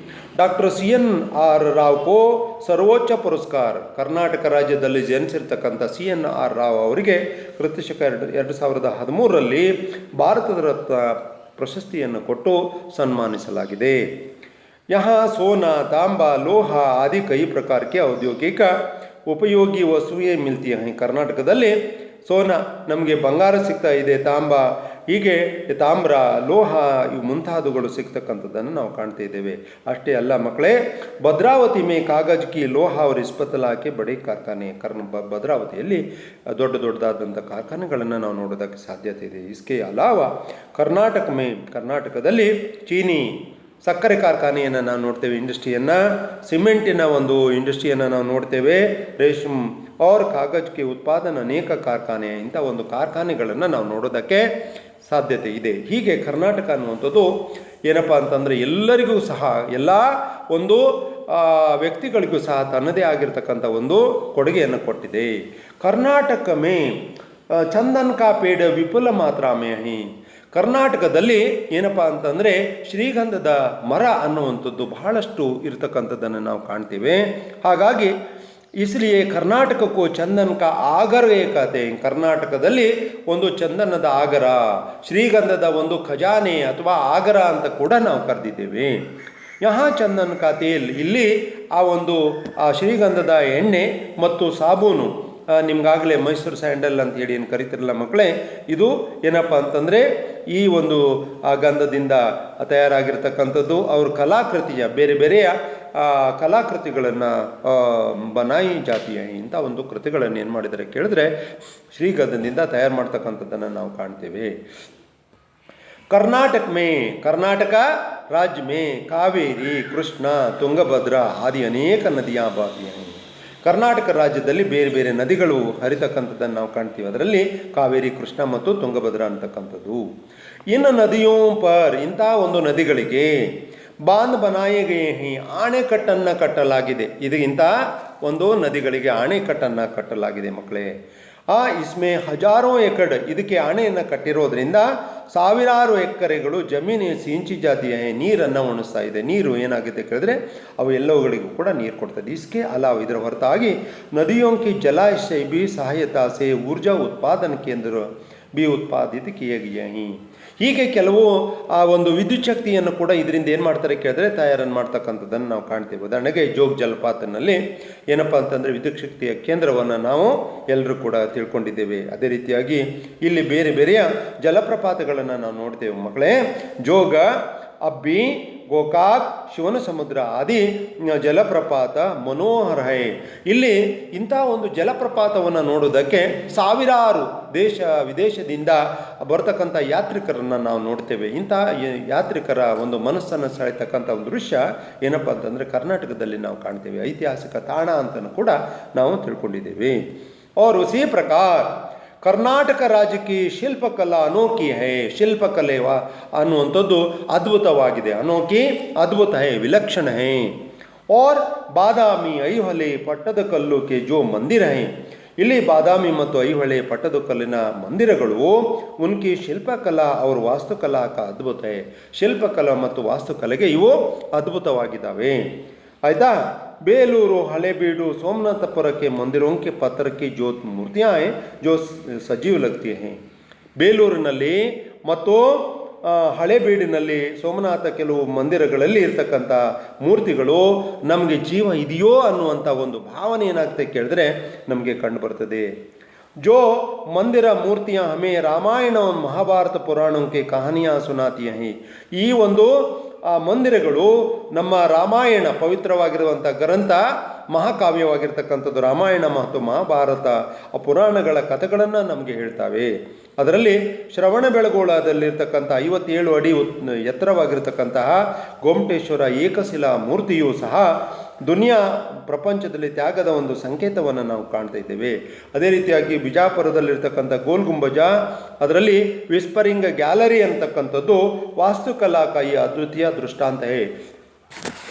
ಡಾಕ್ಟರ್ CNR ರಾವ್ ಕೋ ಸರ್ವೋಚ್ಚ ಪುರಸ್ಕಾರ, ಕರ್ನಾಟಕ ರಾಜ್ಯದಲ್ಲಿ ಜನಿಸಿರ್ತಕ್ಕಂಥ CNR ರಾವ್ ಅವರಿಗೆ ಕ್ರಿಸ್ತಶಕ 2013ರಲ್ಲಿ ಭಾರತದ ರತ್ನ ಪ್ರಶಸ್ತಿಯನ್ನು ಕೊಟ್ಟು ಸನ್ಮಾನಿಸಲಾಗಿದೆ. सोना तांबा लोहा आदि कई प्रकार के औद्योगिक ಉಪಯೋಗಿ ವಸ್ತುವೇ ಮಿಲ್ತಿ ಹೈ. ಕರ್ನಾಟಕದಲ್ಲಿ ಸೋನಾ ನಮಗೆ ಬಂಗಾರ ಸಿಗ್ತಾ ಇದೆ, ಹೀಗೆ ತಾಮ್ರ, ಲೋಹ ಇವು ಮುಂತಾದವುಗಳು ಸಿಗ್ತಕ್ಕಂಥದ್ದನ್ನು ನಾವು ಕಾಣ್ತಾ ಇದ್ದೇವೆ. ಅಷ್ಟೇ ಅಲ್ಲ ಮಕ್ಕಳೇ, ಭದ್ರಾವತಿ ಮೇ ಕಾಗಜ್ ಕಿ ಲೋಹ और इस्पत के बड़े ಕಾರ್ಖಾನೆ, ಭದ್ರಾವತಿಯಲ್ಲಿ ದೊಡ್ಡ ದೊಡ್ಡದಾದಂಥ ಕಾರ್ಖಾನೆಗಳನ್ನು ನಾವು ನೋಡೋದಕ್ಕೆ ಸಾಧ್ಯತೆ ಇದೆ. ಇಸ್ಕೆ ಅಲಾವ ಕರ್ನಾಟಕದಲ್ಲಿ ಚೀನಿ ಸಕ್ಕರೆ ಕಾರ್ಖಾನೆಯನ್ನು ನಾವು ನೋಡ್ತೇವೆ, ಇಂಡಸ್ಟ್ರಿಯನ್ನು, ಸಿಮೆಂಟಿನ ಒಂದು ಇಂಡಸ್ಟ್ರಿಯನ್ನು ನಾವು ನೋಡ್ತೇವೆ, ರೇಷ್ಮ್ और ಕಾಗಜ್ ಕೆ ಉತ್ಪಾದನಾ ಅನೇಕ ಕಾರ್ಖಾನೆ, ಇಂಥ ಒಂದು ಕಾರ್ಖಾನೆಗಳನ್ನು ನಾವು ನೋಡೋದಕ್ಕೆ ಸಾಧ್ಯತೆ ಇದೆ. ಹೀಗೆ ಕರ್ನಾಟಕ ಅನ್ನುವಂಥದ್ದು ಏನಪ್ಪ ಅಂತಂದರೆ ಎಲ್ಲರಿಗೂ ಸಹ, ಎಲ್ಲ ಒಂದು ವ್ಯಕ್ತಿಗಳಿಗೂ ಸಹ ತನ್ನದೇ ಆಗಿರ್ತಕ್ಕಂಥ ಒಂದು ಕೊಡುಗೆಯನ್ನು ಕೊಟ್ಟಿದೆ. ಕರ್ನಾಟಕ ಮೇ ಚಂದನ್ ಕಾ ಪೇಡ ವಿಪುಲ ಮಾತ್ರಾ ಮೇ ಹೈ. ಕರ್ನಾಟಕದಲ್ಲಿ ಏನಪ್ಪ ಅಂತಂದರೆ ಶ್ರೀಗಂಧದ ಮರ ಅನ್ನುವಂಥದ್ದು ಬಹಳಷ್ಟು ಇರತಕ್ಕಂಥದ್ದನ್ನು ನಾವು ಕಾಣ್ತೇವೆ. ಹಾಗಾಗಿ इसलिए ಕರ್ನಾಟಕಕ್ಕೂ ಚಂದನ್ ಕಾ ಆಗರ ಏಕತೆ, ಕರ್ನಾಟಕದಲ್ಲಿ ಒಂದು ಚಂದನದ ಆಗರ, ಶ್ರೀಗಂಧದ ಒಂದು ಖಜಾನೆ ಅಥವಾ ಆಗರ ಅಂತ ಕೂಡ ನಾವು ಕರೆದಿದ್ದೇವೆ. ಚಂದನ್ ಕಾ ತೇಲ್, ಇಲ್ಲಿ ಆ ಶ್ರೀಗಂಧದ ಎಣ್ಣೆ ಮತ್ತು ಸಾಬೂನು, ನಿಮ್ಗಾಗಲೇ ಮೈಸೂರು ಸ್ಯಾಂಡಲ್ ಅಂತ ಹೇಳಿ ಏನು ಕರಿತಿರಲ್ಲ ಮಕ್ಕಳೇ, ಇದು ಏನಪ್ಪ ಅಂತಂದರೆ ಈ ಒಂದು ಗಂಧದಿಂದ ತಯಾರಾಗಿರ್ತಕ್ಕಂಥದ್ದು. ಅವ್ರ ಕಲಾಕೃತಿಯ ಬೇರೆ ಬೇರೆಯ ಕಲಾಕೃತಿಗಳನ್ನು ಬನಾಯಿ ಜಾತಿಯ ಇಂಥ ಒಂದು ಕೃತಿಗಳನ್ನು ಏನು ಮಾಡಿದ್ದಾರೆ ಕೇಳಿದ್ರೆ ಶ್ರೀಗಂಧದಿಂದ ತಯಾರು ಮಾಡ್ತಕ್ಕಂಥದ್ದನ್ನು ನಾವು ಕಾಣ್ತೇವೆ. ಕರ್ನಾಟಕ राज्य में ಕಾವೇರಿ, ಕೃಷ್ಣ, ತುಂಗಭದ್ರಾ ಆದಿ ಅನೇಕ ನದಿಯ ಬಾತಿಯ. ಕರ್ನಾಟಕ ರಾಜ್ಯದಲ್ಲಿ ಬೇರೆ ಬೇರೆ ನದಿಗಳು ಹರಿತಕ್ಕಂಥದ್ದನ್ನು ನಾವು ಕಾಣ್ತೀವಿ. ಅದರಲ್ಲಿ ಕಾವೇರಿ, ಕೃಷ್ಣ ಮತ್ತು ತುಂಗಭದ್ರಾ ಅಂತಕ್ಕಂಥದ್ದು. ಇನ್ನು ನದಿಯೋ ಪರ್ ಇಂಥ ಒಂದು ನದಿಗಳಿಗೆ ಬಾಂಧ್ ಬನಾಯೇ ಗಯೇ ಹೈ ಆಣೆಕಟ್ಟನ್ನು ಕಟ್ಟಲಾಗಿದೆ. ಇಂಥ ಒಂದು ನದಿಗಳಿಗೆ ಆಣೆಕಟ್ಟನ್ನು ಕಟ್ಟಲಾಗಿದೆ ಮಕ್ಕಳೇ. ಇಸ್ಮೆ ಹಜಾರೋ ಎಕಡ್ ಇದಕ್ಕೆ ಆಣೆಯನ್ನು ಕಟ್ಟಿರೋದ್ರಿಂದ ಸಾವಿರಾರು ಎಕರೆಗಳು ಜಮೀನು ಸಿಂಚಿ ಜಾತಿಯ ನೀರನ್ನು ಉಣಿಸ್ತಾ ಇದೆ. ನೀರು ಏನಾಗುತ್ತೆ ಕೇಳಿದ್ರೆ ಅವು ಎಲ್ಲವುಗಳಿಗೂ ಕೂಡ ನೀರು ಕೊಡ್ತದೆ. ಇಸ್ಕೆ ಅಲಾವ್ ಇದರ ಹೊರತಾಗಿ ನದಿಯೋಂಕಿ ಜಲಾಶಯ ಬಿ ಸಹಾಯತಾ ಸೇ ಊರ್ಜಾ ಉತ್ಪಾದನ ಕೇಂದ್ರ ಬಿ ಉತ್ಪಾದಿತ ಕಿಯೇ ಗಯೇ ಹೈ. ಹೀಗೆ ಕೆಲವು ಆ ಒಂದು ವಿದ್ಯುತ್ ಶಕ್ತಿಯನ್ನು ಕೂಡ ಇದರಿಂದ ಏನು ಮಾಡ್ತಾರೆ ಕೇಳಿದ್ರೆ ತಯಾರನ್ನು ಮಾಡ್ತಕ್ಕಂಥದ್ದನ್ನು ನಾವು ಕಾಣ್ತೇವೆ. ಉದಾಹರಣೆಗೆ ಜೋಗ್ ಜಲಪಾತನಲ್ಲಿ ಏನಪ್ಪ ಅಂತಂದರೆ ವಿದ್ಯುತ್ ಶಕ್ತಿಯ ಕೇಂದ್ರವನ್ನು ನಾವು ಎಲ್ಲರೂ ಕೂಡ ತಿಳ್ಕೊಂಡಿದ್ದೇವೆ. ಅದೇ ರೀತಿಯಾಗಿ ಇಲ್ಲಿ ಬೇರೆ ಬೇರೆಯ ಜಲಪ್ರಪಾತಗಳನ್ನು ನಾವು ನೋಡ್ತೇವೆ ಮಕ್ಕಳೇ. ಜೋಗ, ಅಬ್ಬಿ, ಗೋಕಾಕ್, ಶಿವನ ಸಮುದ್ರ ಆದಿ ಜಲಪ್ರಪಾತ ಮನೋಹರ ಹೈ. ಇಲ್ಲಿ ಇಂಥ ಒಂದು ಜಲಪ್ರಪಾತವನ್ನು ನೋಡೋದಕ್ಕೆ ಸಾವಿರಾರು ದೇಶ ವಿದೇಶದಿಂದ ಬರ್ತಕ್ಕಂಥ ಯಾತ್ರಿಕರನ್ನು ನಾವು ನೋಡ್ತೇವೆ. ಇಂಥ ಯಾತ್ರಿಕರ ಒಂದು ಮನಸ್ಸನ್ನು ಸೆಳೆತಕ್ಕಂಥ ಒಂದು ದೃಶ್ಯ ಏನಪ್ಪ ಅಂತಂದರೆ ಕರ್ನಾಟಕದಲ್ಲಿ ನಾವು ಕಾಣ್ತೇವೆ. ಐತಿಹಾಸಿಕ ತಾಣ ಅಂತಲೂ ಕೂಡ ನಾವು ತಿಳ್ಕೊಂಡಿದ್ದೇವೆ. और उसी प्रकार ಕರ್ನಾಟಕ ರಾಜ್ಯಕ್ಕೆ ಶಿಲ್ಪಕಲಾ ಅನೋಖಿ ಹೈ. ಶಿಲ್ಪಕಲೆ ಅನ್ನುವಂಥದ್ದು ಅದ್ಭುತವಾಗಿದೆ. ಅನೋಖಿ ಅದ್ಭುತ ಹೈ, ವಿಲಕ್ಷಣ ಹೈ. और ಬಾದಾಮಿ ಐಹೊಳೆ ಪಟ್ಟದಕಲ್ಲು ಕೆ ಜೋ ಮಂದಿರ ಹೈ. ಇಲ್ಲಿ ಬಾದಾಮಿ ಮತ್ತು ಐಹೊಳೆ ಪಟ್ಟದಕಲ್ಲಿನ ಮಂದಿರಗಳು ಉನ್ಕಿ ಶಿಲ್ಪಕಲಾ ಅವ್ರ ವಾಸ್ತುಕಲಾ ಕಾ ಅದ್ಭುತ ಹೈ. ಶಿಲ್ಪಕಲಾ ಮತ್ತು ವಾಸ್ತುಕಲೆಗೆ ಇವು ಅದ್ಭುತವಾಗಿದ್ದಾವೆ. ಆಯಿತಾ. ಬೇಲೂರು, ಹಳೆಬೀಡು, ಸೋಮನಾಥಪುರ के मंदिरों के पत्थर की जो मूर्तियाँ हैं जो सजीव लगती हैं. ಬೇಲೂರಿನಲ್ಲಿ ಮತ್ತು ಹಳೆಬೀಡಿನಲ್ಲಿ ಸೋಮನಾಥ ಕೆಲವು ಮಂದಿರಗಳಲ್ಲಿ ಇರ್ತಕ್ಕಂಥ ಮೂರ್ತಿಗಳು ನಮಗೆ ಜೀವ ಇದೆಯೋ ಅನ್ನುವಂಥ ಒಂದು ಭಾವನೆ ಏನಾಗ್ತದೆ ಕೇಳಿದ್ರೆ ನಮಗೆ ಕಂಡು ಬರ್ತದೆ. जो मंदिर मूर्तियाँ हमें रामायण और महाभारत पुराणों के कहानियाँ सुनाती हैं. ಈ ಒಂದು ಮಂದಿರಗಳು ನಮ್ಮ ರಾಮಾಯಣ ಪವಿತ್ರವಾಗಿರುವಂಥ ಗ್ರಂಥ ಮಹಾಕಾವ್ಯವಾಗಿರ್ತಕ್ಕಂಥದ್ದು ರಾಮಾಯಣ ಮತ್ತು ಮಹಾಭಾರತ ಪುರಾಣಗಳ ಕಥೆಗಳನ್ನು ನಮಗೆ ಹೇಳ್ತಾವೆ. ಅದರಲ್ಲಿ ಶ್ರವಣಬೆಳಗೊಳದಲ್ಲಿರ್ತಕ್ಕಂಥ 57 ಅಡಿ ಎತ್ತರವಾಗಿರ್ತಕ್ಕಂತಹ ಗೊಮ್ಮಟೇಶ್ವರ ಏಕಶಿಲಾ ಮೂರ್ತಿಯೂ ಸಹ ದುನಿಯಾ ಪ್ರಪಂಚದಲ್ಲಿ ತ್ಯಾಗದ ಒಂದು ಸಂಕೇತವನ್ನು ನಾವು ಕಾಣ್ತಾ ಇದ್ದೇವೆ. ಅದೇ ರೀತಿಯಾಗಿ ಬಿಜಾಪುರದಲ್ಲಿರ್ತಕ್ಕಂಥ ಗೋಲ್ ಗುಂಬಜ, ಅದರಲ್ಲಿ ವಿಸ್ಪರಿಂಗ್ ಗ್ಯಾಲರಿ ಅಂತಕ್ಕಂಥದ್ದು ವಾಸ್ತುಕಲಾಕಾಯಿ ಅದ್ವಿತೀಯ ದೃಷ್ಟಾಂತ ಹೇ.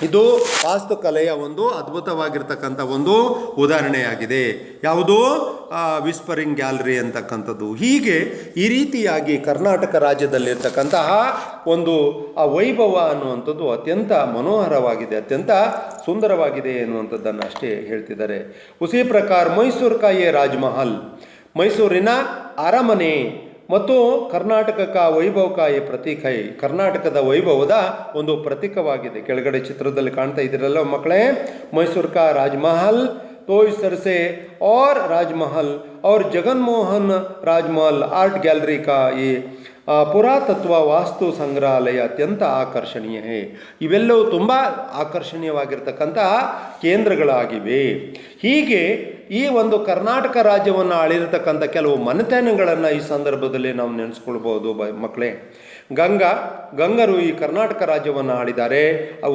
ಇದು ವಾಸ್ತುಕಲೆಯ ಒಂದು ಅದ್ಭುತವಾಗಿರ್ತಕ್ಕಂಥ ಒಂದು ಉದಾಹರಣೆಯಾಗಿದೆ. ಯಾವುದು? ವಿಸ್ಪರಿಂಗ್ ಗ್ಯಾಲರಿ ಅಂತಕ್ಕಂಥದ್ದು. ಹೀಗೆ ಈ ರೀತಿಯಾಗಿ ಕರ್ನಾಟಕ ರಾಜ್ಯದಲ್ಲಿರ್ತಕ್ಕಂತಹ ಒಂದು ಆ ವೈಭವ ಅನ್ನುವಂಥದ್ದು ಅತ್ಯಂತ ಮನೋಹರವಾಗಿದೆ, ಅತ್ಯಂತ ಸುಂದರವಾಗಿದೆ ಎನ್ನುವಂಥದ್ದನ್ನು ಅಷ್ಟೇ ಹೇಳ್ತಿದ್ದಾರೆ. ಉಸಿ ಪ್ರಕಾರ ಮೈಸೂರು ಕಾಯೇ ರಾಜಮಹಲ್, ಮೈಸೂರಿನ ಅರಮನೆ ಮತ್ತು ಕರ್ನಾಟಕಕ ವೈಭವಕಾಯಿ ಪ್ರತೀಕ, ಕರ್ನಾಟಕದ ವೈಭವದ ಒಂದು ಪ್ರತೀಕವಾಗಿದೆ. ಕೆಳಗಡೆ ಚಿತ್ರದಲ್ಲಿ ಕಾಣ್ತಾ ಇದ್ದೀರಲ್ಲ ಮಕ್ಕಳೇ, ಮೈಸೂರು ಕಾ ರಾಜಮಹಲ್ तो इस तरह से और राजमहल और जगनमोहन राजमहल आर्ट गैलरी का ये ಪುರಾತತ್ವ ವಾಸ್ತು ಸಂಗ್ರಹಾಲಯ ಅತ್ಯಂತ ಆಕರ್ಷಣೀಯ ಹೇ. ಇವೆಲ್ಲವೂ ತುಂಬ ಆಕರ್ಷಣೀಯವಾಗಿರ್ತಕ್ಕಂತಹ ಕೇಂದ್ರಗಳಾಗಿವೆ. ಹೀಗೆ ಈ ಒಂದು ಕರ್ನಾಟಕ ರಾಜ್ಯವನ್ನು ಆಳಿರತಕ್ಕಂಥ ಕೆಲವು ಮನೆತನಗಳನ್ನು ಈ ಸಂದರ್ಭದಲ್ಲಿ ನಾವು ನೆನೆಸ್ಕೊಳ್ಬೋದು ಮಕ್ಕಳೇ. ಗಂಗರು ಈ ಕರ್ನಾಟಕ ರಾಜ್ಯವನ್ನು ಆಳಿದ್ದಾರೆ.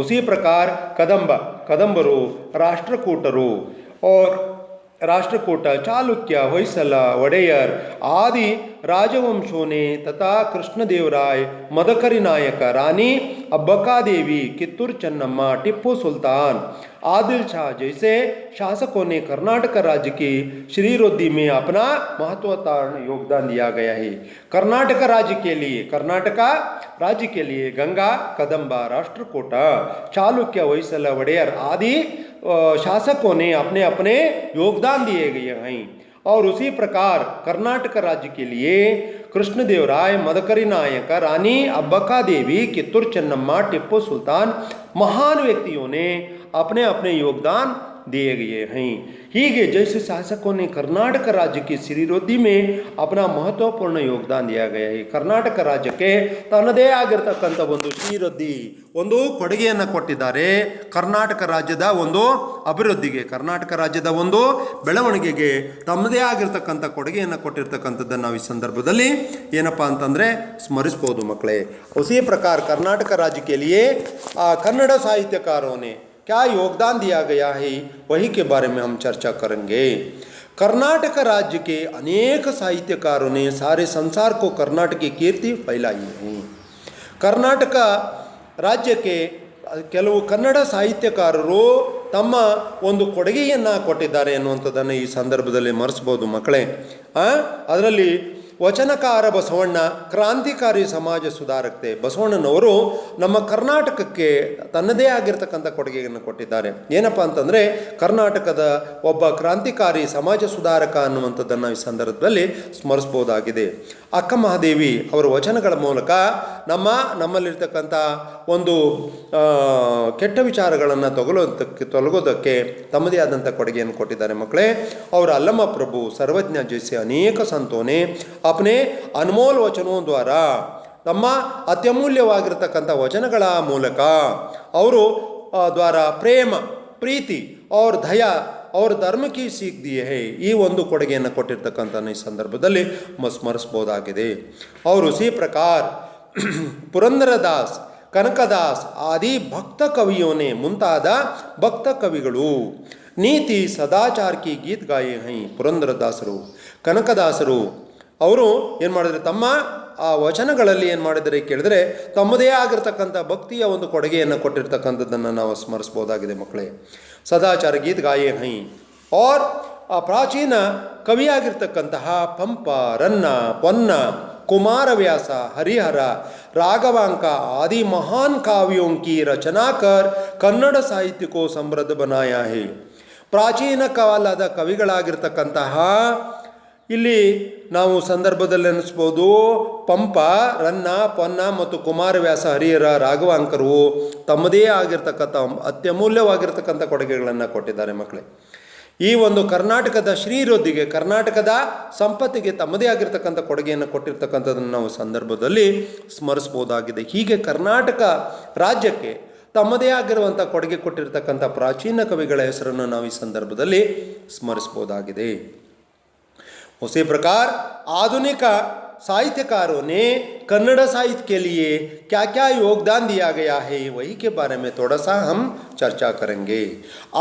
ಉಸಿ ಪ್ರಕಾರ ಕದಂಬರು, ರಾಷ್ಟ್ರಕೂಟರು राष्ट्रकूट, चालुक्य, होयसला, वडेयर आदि राजवंशों ने तथा कृष्णदेवराय, मदकरी नायक, रानी अब्बका देवी, कित्तूर चन्नम्मा, टिप्पू सुल्तान, आदिल शाह जैसे शासकों ने कर्नाटक राज्य की श्रीवृद्धि में अपना महत्वपूर्ण योगदान दिया गया है. कर्नाटक राज्य के लिए गंगा, कदंबा, राष्ट्रकूट, चालुक्य, होयसला, वडेयर आदि शासकों ने अपने अपने योगदान दिए गए हैं. और उसी प्रकार कर्नाटक राज्य के लिए कृष्णदेवराय, मदकरी नायक, रानी अब्बका देवी, कित्तूर चन्नम्मा, टिप्पू सुल्तान महान व्यक्तियों ने अपने अपने योगदान दिए गए हैं. ಹೀಗೆ जैसे शासकों ने कर्नाटक राज्य की श्रीवृद्धि में अपना महत्वपूर्ण योगदान दिया गया है. ಕರ್ನಾಟಕ ರಾಜ್ಯಕ್ಕೆ ತನ್ನದೇ ಆಗಿರತಕ್ಕಂಥ ಒಂದು ಶ್ರೀವೃದ್ಧಿ, ಒಂದು ಕೊಡುಗೆಯನ್ನು ಕೊಟ್ಟಿದ್ದಾರೆ. ಕರ್ನಾಟಕ ರಾಜ್ಯದ ಒಂದು ಅಭಿವೃದ್ಧಿಗೆ, ಕರ್ನಾಟಕ ರಾಜ್ಯದ ಒಂದು ಬೆಳವಣಿಗೆಗೆ ತಮ್ಮದೇ ಆಗಿರ್ತಕ್ಕಂಥ ಕೊಡುಗೆಯನ್ನು ಕೊಟ್ಟಿರ್ತಕ್ಕಂಥದ್ದನ್ನು ನಾವು ಈ ಸಂದರ್ಭದಲ್ಲಿ ಏನಪ್ಪ ಅಂತಂದರೆ ಸ್ಮರಿಸ್ಬೋದು ಮಕ್ಕಳೇ. उसी प्रकार कर्नाटक राज्य के लिए कन्नड़ साहित्यकारों ने क्या योगदान दिया गया है, वही के बारे में हम चर्चा करेंगे. कर्नाटक राज्य के अनेक साहित्यकारों ने सारे संसार को कर्नाटक की कीर्ति फैलाई है। कर्नाटಕ ರಾಜ್ಯಕ್ಕೆ ಕೆಲವು ಕನ್ನಡ ಸಾಹಿತ್ಯಕಾರರು ತಮ್ಮ ಒಂದು ಕೊಡುಗೆಯನ್ನು ಕೊಟ್ಟಿದ್ದಾರೆ ಎನ್ನುವಂಥದ್ದನ್ನು ಈ ಸಂದರ್ಭದಲ್ಲಿ ಮರೆಸ್ಬೋದು ಮಕ್ಕಳೇ. ಅದರಲ್ಲಿ ವಚನಕಾರ ಬಸವಣ್ಣ, ಕ್ರಾಂತಿಕಾರಿ ಸಮಾಜ ಸುಧಾರಕತೆ ಬಸವಣ್ಣನವರು ನಮ್ಮ ಕರ್ನಾಟಕಕ್ಕೆ ತನ್ನದೇ ಆಗಿರ್ತಕ್ಕಂಥ ಕೊಡುಗೆಯನ್ನು ಕೊಟ್ಟಿದ್ದಾರೆ. ಏನಪ್ಪ ಅಂತಂದರೆ ಕರ್ನಾಟಕದ ಒಬ್ಬ ಕ್ರಾಂತಿಕಾರಿ ಸಮಾಜ ಸುಧಾರಕ ಅನ್ನುವಂಥದ್ದನ್ನು ಈ ಸಂದರ್ಭದಲ್ಲಿ ಸ್ಮರಿಸ್ಬೋದಾಗಿದೆ. ಅಕ್ಕ ಮಹಾದೇವಿ ಅವರ ವಚನಗಳ ಮೂಲಕ ನಮ್ಮಲ್ಲಿರ್ತಕ್ಕಂಥ ಒಂದು ಕೆಟ್ಟ ವಿಚಾರಗಳನ್ನು ತೊಲಗೋದಕ್ಕೆ ತಮ್ಮದೇ ಆದಂಥ ಕೊಡುಗೆಯನ್ನು ಕೊಟ್ಟಿದ್ದಾರೆ ಮಕ್ಕಳೇ. ಅವರು ಅಲ್ಲಮ್ಮ ಪ್ರಭು, ಸರ್ವಜ್ಞ ಜೈಸೆ ಅನೇಕ ಸಂತೋನೆ अपने अनमोल वचनों द्वारा ನಮ್ಮ ಅತ್ಯಮೂಲ್ಯವಾಗಿರತಕ್ಕಂಥ ವಚನಗಳ ಮೂಲಕ ಅವರು ದ್ವಾರ ಪ್ರೇಮ, ಪ್ರೀತಿ और ದಯಾ और ಧರ್ಮ ಕಿ ಸೀಖ್ ದಿಯೇ ಹೈ, ಈ ಒಂದು ಕೊಡುಗೆಯನ್ನು ಕೊಟ್ಟಿರ್ತಕ್ಕಂಥ ಈ ಸಂದರ್ಭದಲ್ಲಿ ಸ್ಮರಿಸಬಹುದಾಗಿದೆ. और उसी प्रकार ಪುರಂದರದಾಸ್, ಕನಕದಾಸ್ ಆದಿ ಭಕ್ತ ಕವಿಯೋನೆ ಮುಂತಾದ ಭಕ್ತ ಕವಿಗಳು ನೀತಿ ಸದಾಚಾರ ಕಿ ಗೀತ್ ಗಾಯೆ ಹೈ. ಪುರಂದರದಾಸರು, ಕನಕದಾಸರು ಅವರು ಏನು ಮಾಡಿದರೆ ತಮ್ಮ ಆ ವಚನಗಳಲ್ಲಿ ಏನು ಮಾಡಿದರೆ ಕೇಳಿದರೆ ತಮ್ಮದೇ ಆಗಿರ್ತಕ್ಕಂಥ ಭಕ್ತಿಯ ಒಂದು ಕೊಡುಗೆಯನ್ನು ಕೊಟ್ಟಿರ್ತಕ್ಕಂಥದ್ದನ್ನು ನಾವು ಸ್ಮರಿಸ್ಬೋದಾಗಿದೆ ಮಕ್ಕಳೇ. ಸದಾಚಾರ ಗೀತ್ ಗಾಯೆ ಹೈ. और ಆ ಪ್ರಾಚೀನ ಕವಿಯಾಗಿರ್ತಕ್ಕಂತಹ ಪಂಪ, ರನ್ನ, ಪೊನ್ನ, कुमारव्यास, हरिहर, राघवांक आदि महान काव्यों की रचना कर कन्नड़ साहित्य को समृद्ध बनाया है. ಪ್ರಾಚೀನ ಕಾಲದ ಕವಿಗಳಾಗಿರ್ತಕ್ಕಂತಹ ಇಲ್ಲಿ ನಾವು ಸಂದರ್ಭದಲ್ಲಿ ಅನಿಸ್ಬೋದು ಪಂಪ, ರನ್ನ, ಪೊನ್ನ ಮತ್ತು ಕುಮಾರವ್ಯಾಸ, ಹರಿಹರ, ರಾಘವಾಂಕರು ತಮ್ಮದೇ ಆಗಿರ್ತಕ್ಕಂಥ ಅತ್ಯಮೂಲ್ಯವಾಗಿರ್ತಕ್ಕಂಥ ಕೊಡುಗೆಗಳನ್ನು ಕೊಟ್ಟಿದ್ದಾರೆ ಮಕ್ಕಳೇ. ಈ ಒಂದು ಕರ್ನಾಟಕದ ಶ್ರೀವೃದ್ಧಿಗೆ, ಕರ್ನಾಟಕದ ಸಂಪತ್ತಿಗೆ ತಮ್ಮದೇ ಆಗಿರ್ತಕ್ಕಂಥ ಕೊಡುಗೆಯನ್ನು ಕೊಟ್ಟಿರ್ತಕ್ಕಂಥದ್ದನ್ನು ನಾವು ಸಂದರ್ಭದಲ್ಲಿ ಸ್ಮರಿಸ್ಬೋದಾಗಿದೆ. ಹೀಗೆ ಕರ್ನಾಟಕ ರಾಜ್ಯಕ್ಕೆ ತಮ್ಮದೇ ಆಗಿರುವಂಥ ಕೊಡುಗೆ ಕೊಟ್ಟಿರ್ತಕ್ಕಂಥ ಪ್ರಾಚೀನ ಕವಿಗಳ ಹೆಸರನ್ನು ನಾವು ಈ ಸಂದರ್ಭದಲ್ಲಿ ಸ್ಮರಿಸ್ಬೋದಾಗಿದೆ. उसी प्रकार आधुनिक साहित्यकारों ने कन्नड़ साहित्य के लिए क्या क्या योगदान दिया गया है, वही के बारे में थोड़ा सा हम चर्चा करेंगे.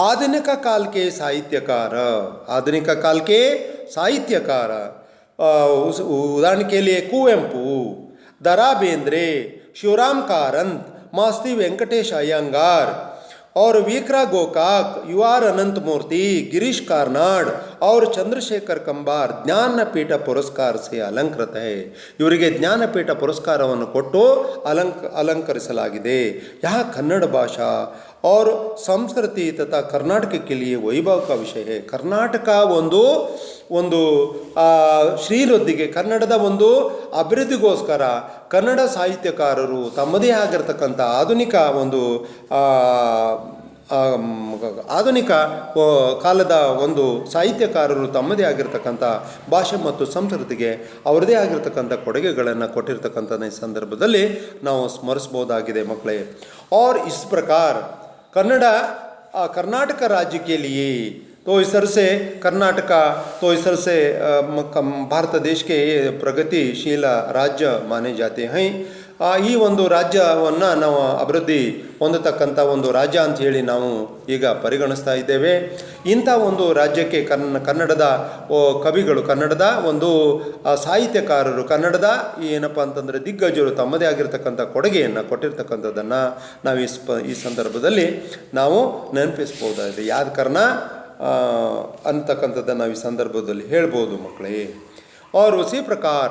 आधुनिक काल के साहित्यकार, आधुनिक काल के साहित्यकार उदाहरण के लिए कुवेंपु, दरा बेंद्रे, शिवराम कारंत, मास्ती वेंकटेश अयंगार और वीकरा गोकाक, युआर अनंत मूर्ति, गिरीश कार्नाड और चंद्रशेखर कंबार ಜ್ಞಾನಪೀಠ ಪುರಸ್ಕಾರ से अलंकृत है. ಇವರಿಗೆ ಜ್ಞಾನಪೀಠ ಪುರಸ್ಕಾರವನ್ನು ಕೊಟ್ಟು ಅಲಂಕರಿಸಲಾಗಿದೆ. यह कन्नड़ भाषा और संस्कृति तथा कर्नाटक के लिए वैभव का विषय है. ಕರ್ನಾಟಕ ಒಂದು ಶ್ರೀವೃದ್ಧಿಗೆ, ಕನ್ನಡದ ಒಂದು ಅಭಿವೃದ್ಧಿಗೋಸ್ಕರ ಕನ್ನಡ ಸಾಹಿತ್ಯಕಾರರು ತಮ್ಮದೇ ಆಗಿರ್ತಕ್ಕಂಥ ಆಧುನಿಕ ಕಾಲದ ಒಂದು ಸಾಹಿತ್ಯಕಾರರು ತಮ್ಮದೇ ಆಗಿರ್ತಕ್ಕಂಥ ಭಾಷೆ ಮತ್ತು ಸಂಸ್ಕೃತಿಗೆ ಅವರದೇ ಆಗಿರ್ತಕ್ಕಂಥ ಕೊಡುಗೆಗಳನ್ನು ಕೊಟ್ಟಿರ್ತಕ್ಕಂಥ ಈ ಸಂದರ್ಭದಲ್ಲಿ ನಾವು ಸ್ಮರಿಸ್ಬೋದಾಗಿದೆ ಮಕ್ಕಳೇ. और इस प्रकार कर्नाटक राज्य के लिए तो इस तरह से कर्नाटका तो इस तरह से भारत देश के प्रगतिशील राज्य माने जाते हैं. ಈ ಒಂದು ರಾಜ್ಯವನ್ನು ನಾವು ಅಭಿವೃದ್ಧಿ ಹೊಂದತಕ್ಕಂಥ ಒಂದು ರಾಜ್ಯ ಅಂತ ಹೇಳಿ ನಾವು ಈಗ ಪರಿಗಣಿಸ್ತಾ ಇದ್ದೇವೆ. ಇಂಥ ಒಂದು ರಾಜ್ಯಕ್ಕೆ ಕನ್ನಡದ ಕವಿಗಳು, ಕನ್ನಡದ ಒಂದು ಸಾಹಿತ್ಯಕಾರರು, ಕನ್ನಡದ ಏನಪ್ಪ ಅಂತಂದರೆ ದಿಗ್ಗಜರು ತಮ್ಮದೇ ಆಗಿರ್ತಕ್ಕಂಥ ಕೊಡುಗೆಯನ್ನು ಕೊಟ್ಟಿರ್ತಕ್ಕಂಥದ್ದನ್ನು ನಾವು ಈ ಸಂದರ್ಭದಲ್ಲಿ ನಾವು ನೆನಪಿಸ್ಬೋದಾಗಿದೆ. ಯಾದ ಕಾರಣ ಅಂತಕ್ಕಂಥದ್ದನ್ನು ನಾವು ಈ ಸಂದರ್ಭದಲ್ಲಿ ಹೇಳ್ಬೋದು ಮಕ್ಕಳೇ. और उसी प्रकार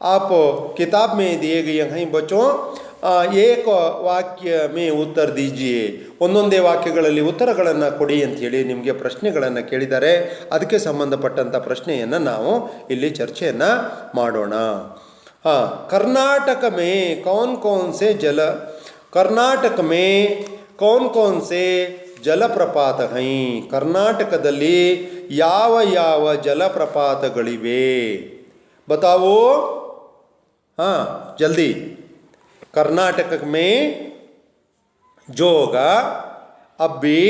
आप किताब में दिए गए हैं बच्चों, एक ವಾಕ್ಯ ಮೇ ಉತ್ತರ ದೀಜಿಯೇ, ಒಂದೊಂದೇ ವಾಕ್ಯಗಳಲ್ಲಿ ಉತ್ತರಗಳನ್ನು ಕೊಡಿ ಅಂಥೇಳಿ ನಿಮಗೆ ಪ್ರಶ್ನೆಗಳನ್ನು ಕೇಳಿದ್ದಾರೆ. ಅದಕ್ಕೆ ಸಂಬಂಧಪಟ್ಟಂಥ ಪ್ರಶ್ನೆಯನ್ನು ನಾವು ಇಲ್ಲಿ ಚರ್ಚೆಯನ್ನು ಮಾಡೋಣ. ಕರ್ನಾಟಕ ಮೇ ಕರ್ನಾಟಕ ಮೇ ಕೌನ್ ಸೆ ಜಲಪ್ರಪಾತ ಹೈ, ಕರ್ನಾಟಕದಲ್ಲಿ ಯಾವ ಯಾವ ಜಲಪ್ರಪಾತಗಳಿವೆ बताओ. हाँ जल्दी. कर्नाटक में जोग, अब्बी,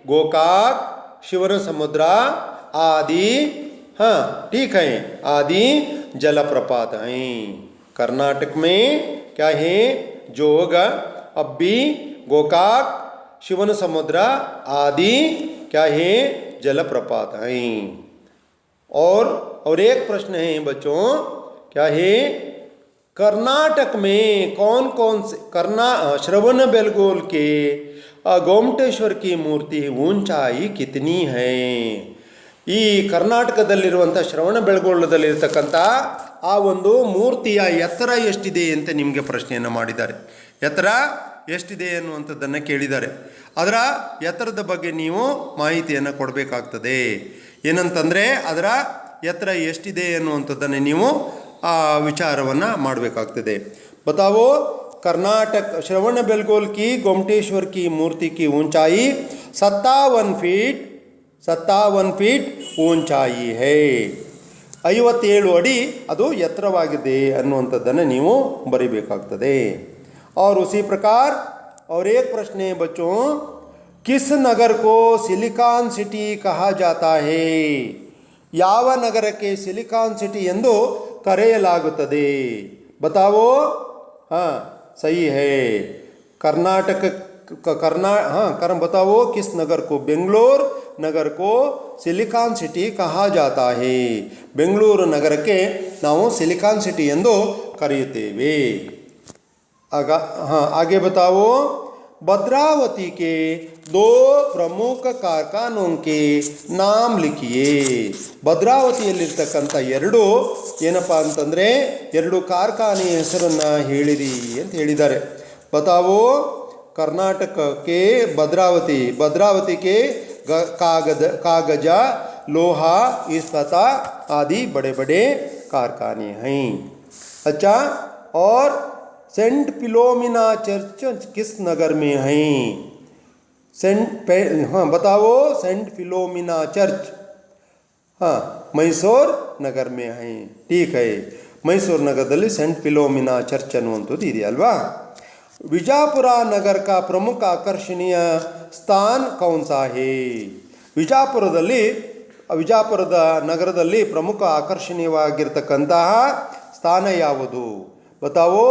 गोकाक, शिवन समुद्र आदि, हाँ ठीक है, आदि जलप्रपात हैं. कर्नाटक में क्या है? जोग, अब्बी, गोकाक, शिवन समुद्र आदि क्या है? जलप्रपात हैं. और एक प्रश्न है बच्चों, क्या है? कर्नाटक में कौन कौन से श्रवण बेलगोल के गोमटेश्वर की मूर्ति ऊंचाई कितनी है? ಈ ಕರ್ನಾಟಕದಲ್ಲಿರುವಂಥ ಶ್ರವಣ ಬೆಳಗೊಳದಲ್ಲಿರ್ತಕ್ಕಂಥ ಆ ಒಂದು ಮೂರ್ತಿಯ ಎತ್ತರ ಎಷ್ಟಿದೆ ಅಂತ ನಿಮಗೆ ಪ್ರಶ್ನೆಯನ್ನು ಮಾಡಿದ್ದಾರೆ. ಎತ್ತರ ಎಷ್ಟಿದೆ ಅನ್ನುವಂಥದ್ದನ್ನು ಕೇಳಿದ್ದಾರೆ. ಅದರ ಎತ್ತರದ ಬಗ್ಗೆ ನೀವು ಮಾಹಿತಿಯನ್ನು ಕೊಡಬೇಕಾಗ್ತದೆ. ಏನಂತಂದರೆ ಅದರ ಎತ್ತರ ಎಷ್ಟಿದೆ ಅನ್ನುವಂಥದ್ದನ್ನು ನೀವು ವಿಚಾರವನ್ನು ಮಾಡಬೇಕಾಗ್ತದೆ. बताओ कर्नाटक श्रवण बेलगोल की गोमटेश्वर की मूर्ति की ऊंचाई 57 फीट ऊंचाई है. 57 ಅಡಿ ಅದು ಎತ್ತರವಾಗಿದೆ ಅನ್ನುವಂಥದ್ದನ್ನು ನೀವು ಬರೀಬೇಕಾಗ್ತದೆ. और उसी प्रकार और एक प्रश्न है बच्चों, किस नगर को सिलिकॉन सिटी कहा जाता है? ಯಾವ ನಗರಕ್ಕೆ ಸಿಲಿಕಾನ್ ಸಿಟಿ ಎಂದು ಕರೆಯಲಾಗುತ್ತದೆ? बताओ. हाँ सही है, कर्नाटक बताओ किस नगर को? बेंगलोर नगर को सिलिकॉन सिटी कहा जाता है. ಬೆಂಗಳೂರು ನಗರಕ್ಕೆ ನಾವು ಸಿಲಿಕಾನ್ ಸಿಟಿ ಎಂದು ಕರೆಯುತ್ತೇವೆ. आगे बताओ. भद्रावती के 2 ಪ್ರಮುಖ ಕಾರ್ಖಾನों के नाम लिखिए. ಭದ್ರಾವತಿಯಲ್ಲಿರ್ತಕ್ಕಂಥ 2 ಏನಪ್ಪ ಅಂತಂದರೆ 2 ಕಾರ್ಖಾನೆಯ ಹೆಸರನ್ನು ಹೇಳಿರಿ ಅಂತ ಹೇಳಿದ್ದಾರೆ. बताओ. कर्नाटक के भद्रावती के कागज लोहा इस्पात आदि बड़े बड़े कारखाने हैं. अच्छा, और सेंट फिलोमिना चर्च किस नगर में है? बताओ. सेंट फिलोमिना चर्च मैसूर नगर में है. ठीक है, मैसूर नगरದಲ್ಲಿ सेंट फिलोमिना चर्च ಅನ್ನುವಂಥದ್ದು ಇದೆಯಲ್ವಾ. विजापुर नगर का प्रमुख आकर्षणीय स्थान कौन सा है? ವಿಜಾಪುರದ ನಗರದಲ್ಲಿ ಪ್ರಮುಖ ಆಕರ್ಷಣೀಯವಾಗಿರ್ತಕ್ಕಂತಹ ಸ್ಥಾನ ಯಾವುದು? बताओ.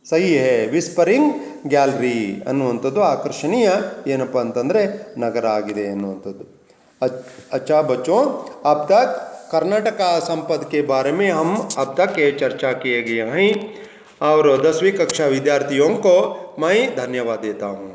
सही है, ವಿಸ್ಪರಿಂಗ್ ಗ್ಯಾಲರಿ ಅನ್ನುವಂಥದ್ದು ಆಕರ್ಷಣೀಯ ಏನಪ್ಪ ಅಂತಂದರೆ ನಗರ ಆಗಿದೆ ಅನ್ನುವಂಥದ್ದು. अच्छा बच्चों, अब तक कर्नाटक संपद के बारे में हम अब तक ये चर्चा किए गए हैं और 10वीं कक्षा विद्यार्थियों को मैं धन्यवाद देता हूँ.